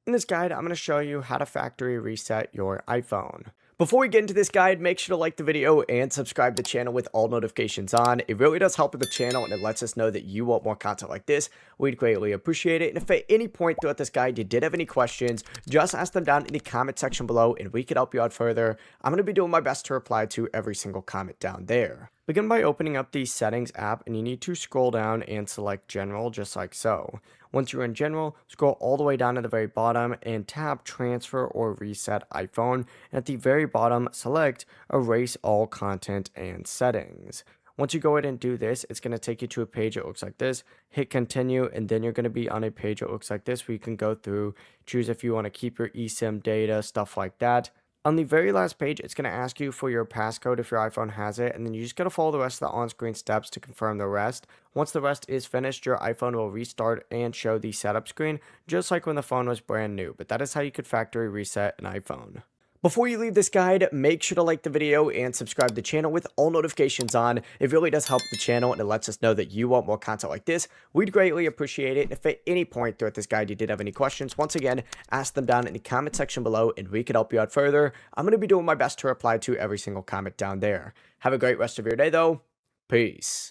In this guide, I'm going to show you how to factory reset your iPhone. Before we get into this guide, make sure to like the video and subscribe to the channel with all notifications on. It really does help with the channel and it lets us know that you want more content like this. We'd greatly appreciate it. And if at any point throughout this guide you did have any questions, just ask them down in the comment section below and we could help you out further. I'm going to be doing my best to reply to every single comment down there. Begin by opening up the settings app and you need to scroll down and select general just like so. Once you're in general, scroll all the way down to the very bottom and tap transfer or reset iPhone. And at the very bottom, select erase all content and settings. Once you go ahead and do this, it's going to take you to a page that looks like this. Hit continue, and then you're going to be on a page that looks like this where you can go through, choose if you want to keep your eSIM data, stuff like that. On the very last page, it's going to ask you for your passcode if your iPhone has it, and then you just got to follow the rest of the on-screen steps to confirm the rest. Once the rest is finished, your iPhone will restart and show the setup screen, just like when the phone was brand new, but that is how you could factory reset an iPhone. Before you leave this guide, make sure to like the video and subscribe to the channel with all notifications on. It really does help the channel and it lets us know that you want more content like this. We'd greatly appreciate it. And if at any point throughout this guide you did have any questions, once again, ask them down in the comment section below and we could help you out further. I'm going to be doing my best to reply to every single comment down there. Have a great rest of your day though. Peace.